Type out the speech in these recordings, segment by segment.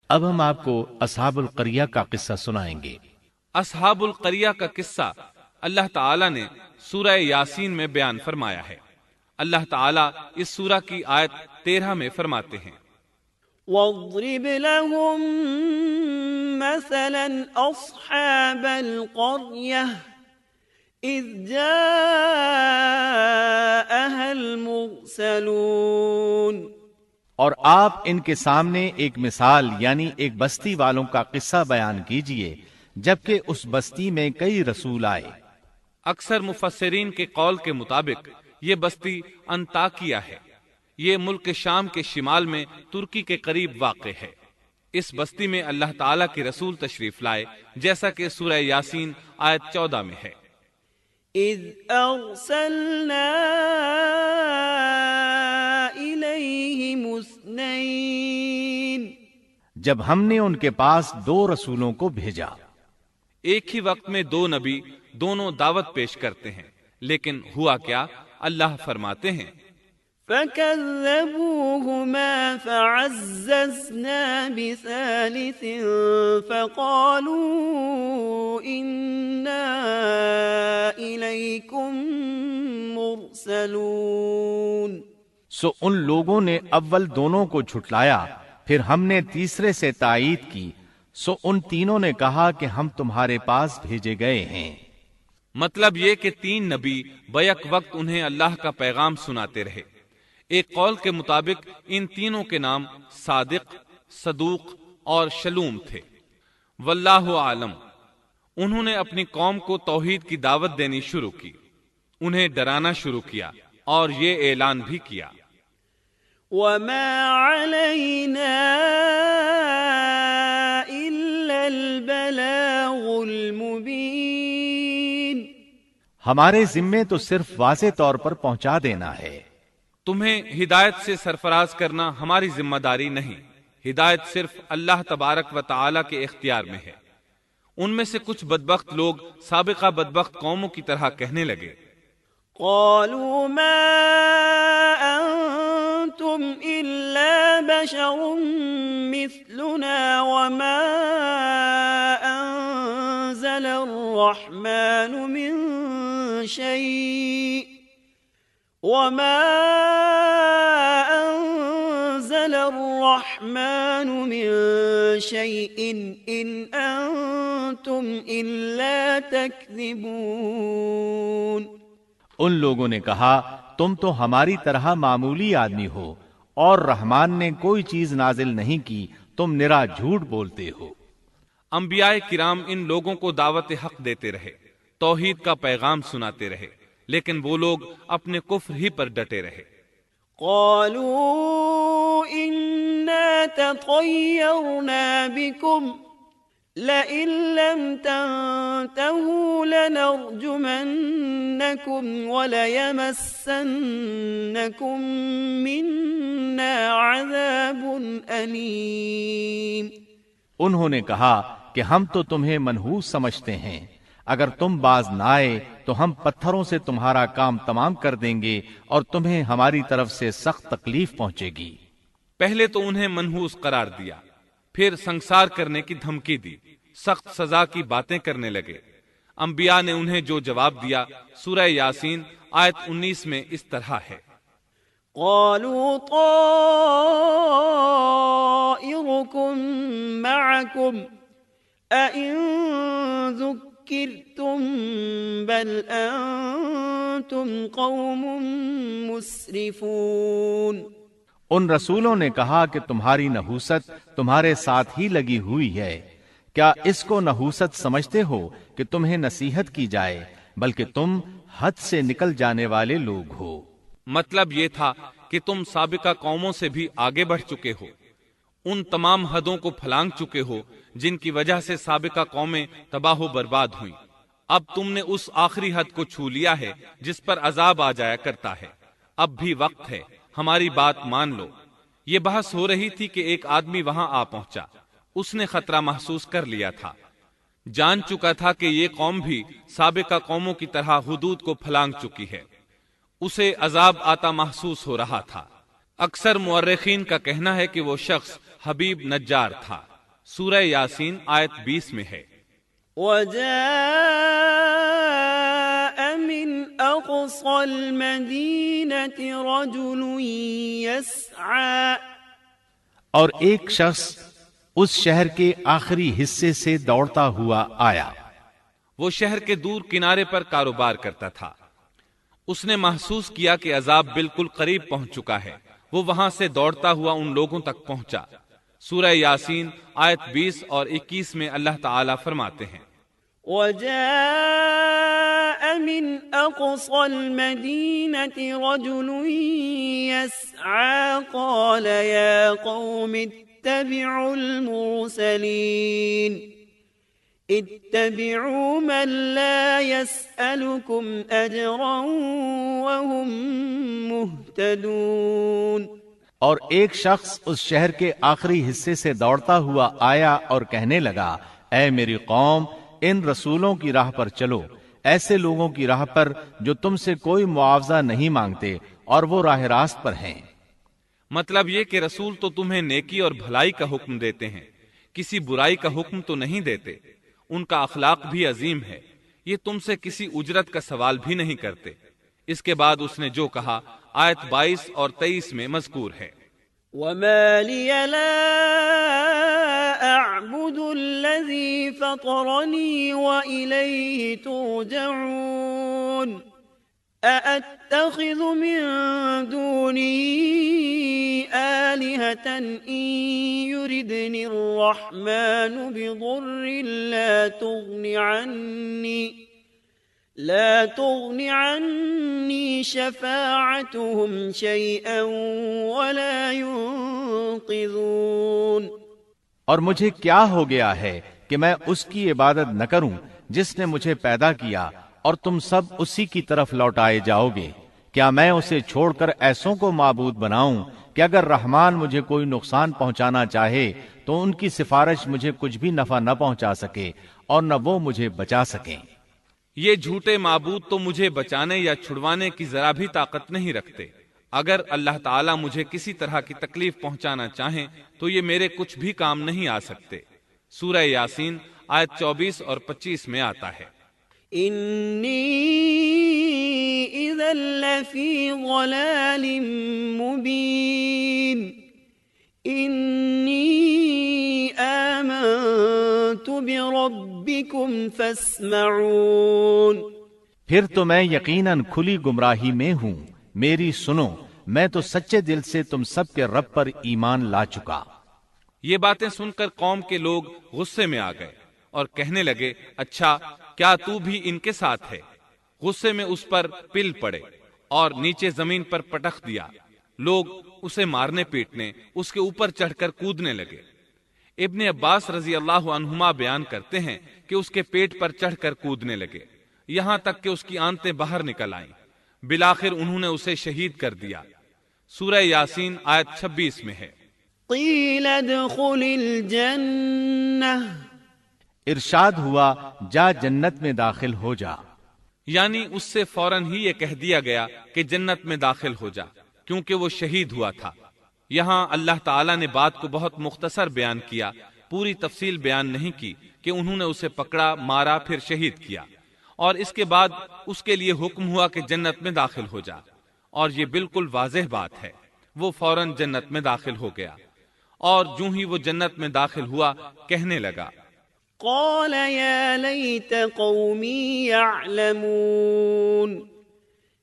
اب ہم آپ کو اصحاب القریہ کا قصہ سنائیں گے۔ اصحاب القریہ کا قصہ اللہ تعالی نے سورہ یاسین میں بیان فرمایا ہے۔ اللہ تعالی اس سورہ کی آیت 13 میں فرماتے ہیں، وَاضْرِبْ لَهُم مَثَلًا أَصْحَابَ الْقَرْيَةِ إِذْ جَاءَهَا الْمُرْسَلُونَ، اور آپ ان کے سامنے ایک مثال یعنی ایک بستی والوں کا قصہ بیان کیجئے جبکہ اس بستی میں کئی رسول آئے۔ اکثر مفسرین کے قول کے مطابق یہ بستی انطاکیہ ہے۔ یہ ملک شام کے شمال میں ترکی کے قریب واقع ہے۔ اس بستی میں اللہ تعالیٰ کے رسول تشریف لائے، جیسا کہ سورہ یاسین آیت 14 میں ہے۔ إِذْ أَرْسَلْنَا إِلَيْهِمُ اثْنَيْنِ، جب ہم نے ان کے پاس 2 رسولوں کو بھیجا۔ ایک ہی وقت میں 2 نبی دونوں دعوت پیش کرتے ہیں، لیکن ہوا کیا؟ اللہ فرماتے ہیں، فَكَذَّبُوهُمَا فَعَزَّزْنَا بِثَالِثٍ فَقَالُوا إِنَّا إِلَيْكُمْ مُرْسَلُونَ۔ سو ان لوگوں نے اول دونوں کو جھٹلایا، پھر ہم نے تیسرے سے تائید کی، سو ان تینوں نے کہا کہ ہم تمہارے پاس بھیجے گئے ہیں۔ مطلب یہ کہ 3 نبی بیک وقت انہیں اللہ کا پیغام سناتے رہے۔ ایک قول کے مطابق ان تینوں کے نام صادق، صدوق اور شلوم تھے۔ واللہ عالم۔ انہوں نے اپنی قوم کو توحید کی دعوت دینی شروع کی، انہیں ڈرانا شروع کیا اور یہ اعلان بھی کیا، وَمَا عَلَيْنَا إِلَّا الْبَلَاغُ الْمُبِينُ، ہمارے ذمے تو صرف واضح طور پر پہنچا دینا ہے۔ تمہیں ہدایت سے سرفراز کرنا ہماری ذمہ داری نہیں، ہدایت صرف اللہ تبارک و تعالی کے اختیار میں ہے۔ ان میں سے کچھ بدبخت لوگ سابقہ بدبخت قوموں کی طرح کہنے لگے، قالوا ما أنتم إلا بشر مثلنا وما أنزل الرحمن من شيء إن أنتم إلا تكذبون۔ ان لوگوں نے کہا تم تو ہماری طرح معمولی آدمی ہو اور رحمان نے کوئی چیز نازل نہیں کی، تم نرا جھوٹ بولتے ہو۔ انبیاء کرام ان لوگوں کو دعوت حق دیتے رہے، توحید کا پیغام سناتے رہے، لیکن وہ لوگ اپنے کفر ہی پر ڈٹے رہے۔ قالوا إنا تطيرنا بكم لئن لم تنتهوا لنرجمنكم وليمسنكم منا عذاب أليم۔ انہوں نے کہا کہ ہم تو تمہیں منحوس سمجھتے ہیں، اگر تم باز نہ آئے تو ہم پتھروں سے تمہارا کام تمام کر دیں گے اور تمہیں ہماری طرف سے سخت تکلیف پہنچے گی۔ پہلے تو انہیں منحوس قرار دیا، پھر سنسار کرنے کی دھمکی دی، سخت سزا کی باتیں کرنے لگے۔ انبیاء نے انہیں جو جواب دیا سورہ یاسین آیت 19 میں اس طرح ہے، قالوا طائركم معكم أئن ذكرتم بل أنتم قوم مسرفون۔ ان رسولوں نے کہا کہ تمہاری نحوست تمہارے ساتھ ہی لگی ہوئی ہے، کیا اس کو نحوست سمجھتے ہو کہ تمہیں نصیحت کی جائے، بلکہ تم حد سے نکل جانے والے لوگ ہو۔ مطلب یہ تھا کہ تم سابقہ قوموں سے بھی آگے بڑھ چکے ہو، ان تمام حدوں کو پھلانگ چکے ہو جن کی وجہ سے سابقہ قومیں تباہ و برباد ہوئیں۔ اب تم نے اس آخری حد کو چھو لیا ہے جس پر عذاب آ جایا کرتا ہے۔ اب بھی وقت ہے، ہماری بات مان لو۔ یہ بحث ہو رہی تھی کہ ایک آدمی وہاں آ پہنچا، اس نے خطرہ محسوس کر لیا تھا، جان چکا تھا کہ یہ قوم بھی سابقہ قوموں کی طرح حدود کو پھلانگ چکی ہے، اسے عذاب آتا محسوس ہو رہا تھا۔ اکثر مورخین کا کہنا ہے کہ وہ شخص حبیب نجار تھا۔ سورہ یاسین آیت 20 میں ہے۔ وجاء من أقصى المدينة رجل يسعى، اور ایک شخص اس شہر کے آخری حصے سے دوڑتا ہوا آیا۔ وہ شہر کے دور کنارے پر کاروبار کرتا تھا۔ اس نے محسوس کیا کہ عذاب بالکل قریب پہنچ چکا ہے۔ وہ وہاں سے دوڑتا ہوا ان لوگوں تک پہنچا۔ سورہ یاسین آیت 20 اور 21 میں اللہ تعالیٰ فرماتے ہیں، وجاء من أقصى المدينة رجل يسعى قال يا قوم اتبعوا المرسلين اتبعوا من لا يسألكم أجرا وهم مهتدون۔ اور ایک شخص اس شہر کے آخری حصے سے دوڑتا ہوا آیا اور کہنے لگا، اے میری قوم، ان رسولوں کی راہ پر چلو، ایسے لوگوں کی راہ پر جو تم سے کوئی معاوضہ نہیں مانگتے اور وہ راہ راست پر ہیں۔ مطلب یہ کہ رسول تو تمہیں نیکی اور بھلائی کا حکم دیتے ہیں، کسی برائی کا حکم تو نہیں دیتے۔ ان کا اخلاق بھی عظیم ہے، یہ تم سے کسی اجرت کا سوال بھی نہیں کرتے۔ اس کے بعد اس نے جو کہا آیت 22 اور 23 میں مذکور ہے، وما لي لا أعبد الذي فطرني وإليه ترجعون أأتخذ من دونه آلهة إن يردني الرحمن بضر لا تغن عني شفاعتهم شيئا ولا ينقذون۔ اور مجھے کیا ہو گیا ہے کہ میں اس کی عبادت نہ کروں جس نے مجھے پیدا کیا، اور تم سب اسی کی طرف لوٹائے جاؤ گے۔ کیا میں اسے چھوڑ کر ایسوں کو معبود بناؤں کہ اگر رحمان مجھے کوئی نقصان پہنچانا چاہے تو ان کی سفارش مجھے کچھ بھی نفع نہ پہنچا سکے اور نہ وہ مجھے بچا سکیں۔ یہ جھوٹے معبود تو مجھے بچانے یا چھڑوانے کی ذرا بھی طاقت نہیں رکھتے۔ اگر اللہ تعالیٰ مجھے کسی طرح کی تکلیف پہنچانا چاہیں تو یہ میرے کچھ بھی کام نہیں آ سکتے۔ سورہ یاسین آیت 24 اور 25 میں آتا ہے، انی اذا لفی ضلال مبین انی آمنت بربکم فاسمعون۔ پھر تو میں یقیناً کھلی گمراہی میں ہوں، میری سنو، میں تو سچے دل سے تم سب کے رب پر ایمان لا چکا۔ یہ باتیں سن کر قوم کے لوگ غصے میں آ گئے اور کہنے لگے، اچھا کیا تو بھی ان کے ساتھ ہے؟ غصے میں اس پر پل پڑے اور نیچے زمین پر پٹخ دیا۔ لوگ اسے مارنے پیٹنے، اس کے اوپر چڑھ کر کودنے لگے۔ ابن عباس رضی اللہ عنہما بیان کرتے ہیں کہ اس کے پیٹ پر چڑھ کر کودنے لگے، یہاں تک کہ اس کی آنتیں باہر نکل آئیں۔ بالآخر انہوں نے اسے شہید کر دیا۔ سورہ یاسین آیت 26 میں ہے، قیل ادخل الجنہ، ارشاد ہوا جا جنت میں داخل ہو جا۔ یعنی اس سے فوراً ہی یہ کہہ دیا گیا کہ جنت میں داخل ہو جا، کیونکہ وہ شہید ہوا تھا۔ یہاں اللہ تعالیٰ نے بات کو بہت مختصر بیان کیا، پوری تفصیل بیان نہیں کی کہ انہوں نے اسے پکڑا، مارا، پھر شہید کیا، اور اس کے بعد اس کے لیے حکم ہوا کہ جنت میں داخل ہو جا۔ اور یہ بالکل واضح بات ہے، وہ فوراً جنت میں داخل ہو گیا، اور جو ہی وہ جنت میں داخل ہوا کہنے لگا، قال يا ليت قومي يعلمون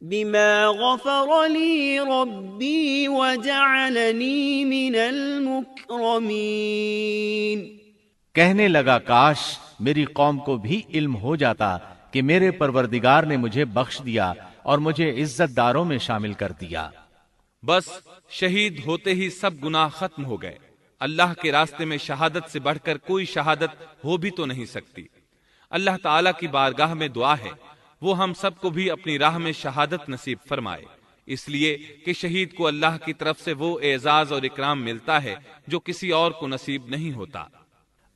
بما غفر لي ربي وجعلني من المكرمين۔ کہنے لگا کاش میری قوم کو بھی علم ہو جاتا کہ میرے پروردگار نے مجھے بخش دیا اور مجھے عزت داروں میں شامل کر دیا۔ بس شہید ہوتے ہی سب گناہ ختم ہو گئے۔ اللہ کے راستے میں شہادت سے بڑھ کر کوئی شہادت ہو بھی تو نہیں سکتی۔ اللہ تعالیٰ کی بارگاہ میں دعا ہے وہ ہم سب کو بھی اپنی راہ میں شہادت نصیب فرمائے، اس لیے کہ شہید کو اللہ کی طرف سے وہ اعزاز اور اکرام ملتا ہے جو کسی اور کو نصیب نہیں ہوتا۔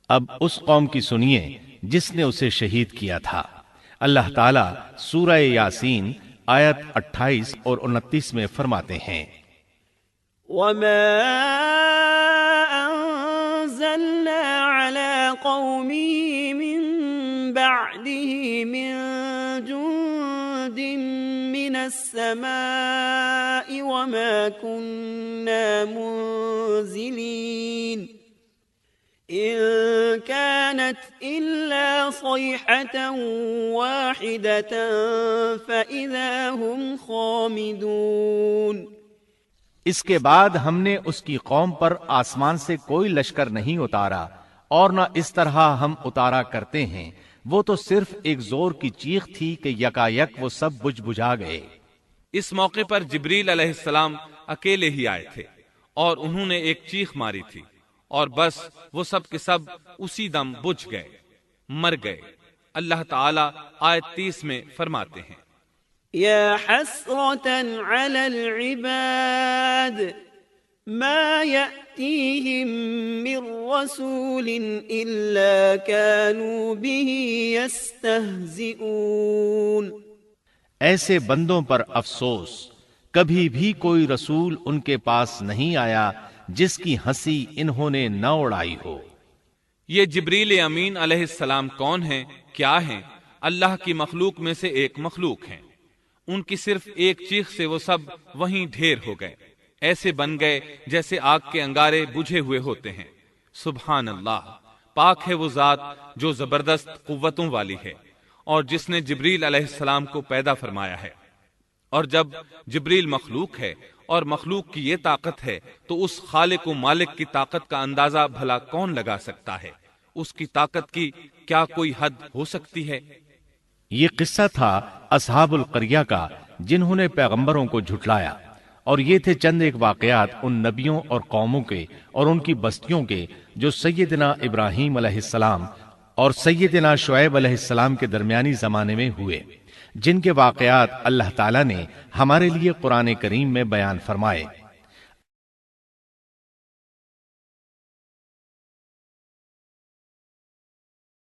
اب اس قوم کی سنیے جس نے اسے شہید کیا تھا۔ اللہ تعالیٰ سورہ یاسین آیت 28 اور 29 میں فرماتے ہیں، وما أنزلنا على قومه من بعده من جند من السماء وما كنا منزلين إن كانت إلا صيحة واحدة فإذا هم خامدون۔ اس کے بعد ہم نے اس کی قوم پر آسمان سے کوئی لشکر نہیں اتارا اور نہ اس طرح ہم اتارا کرتے ہیں، وہ تو صرف ایک زور کی چیخ تھی کہ یکایک وہ سب بجھ بجھا گئے۔ اس موقع پر جبریل علیہ السلام اکیلے ہی آئے تھے اور انہوں نے ایک چیخ ماری تھی اور بس وہ سب کے سب اسی دم بجھ گئے، مر گئے۔ اللہ تعالی آیت 30 میں فرماتے ہیں يا حسرة على العباد ما يأتيهم من رسول إلا كانوا به يستهزئون۔ ایسے بندوں پر افسوس، کبھی بھی کوئی رسول ان کے پاس نہیں آیا جس کی ہنسی انہوں نے نہ اڑائی ہو۔ یہ جبریل امین علیہ السلام کون ہیں، کیا ہیں؟ اللہ کی مخلوق میں سے ایک مخلوق ہیں۔ ان کی صرف ایک چیخ سے وہ سب وہیں ڈھیر ہو گئے، ایسے بن گئے جیسے آگ کے انگارے بجھے ہوئے ہوتے ہیں۔ سبحان اللہ، پاک ہے وہ ذات جو زبردست قوتوں والی ہے اور جس نے جبریل علیہ السلام کو پیدا فرمایا ہے۔ اور جب جبریل مخلوق ہے اور مخلوق کی یہ طاقت ہے تو اس خالق و مالک کی طاقت کا اندازہ بھلا کون لگا سکتا ہے؟ اس کی طاقت کی کیا کوئی حد ہو سکتی ہے؟ یہ قصہ تھا اصحاب القریہ کا جنہوں نے پیغمبروں کو جھٹلایا، اور یہ تھے چند ایک واقعات ان نبیوں اور قوموں کے اور ان کی بستیوں کے جو سیدنا ابراہیم علیہ السلام اور سیدنا شعیب علیہ السلام کے درمیانی زمانے میں ہوئے، جن کے واقعات اللہ تعالیٰ نے ہمارے لیے قرآن کریم میں بیان فرمائے۔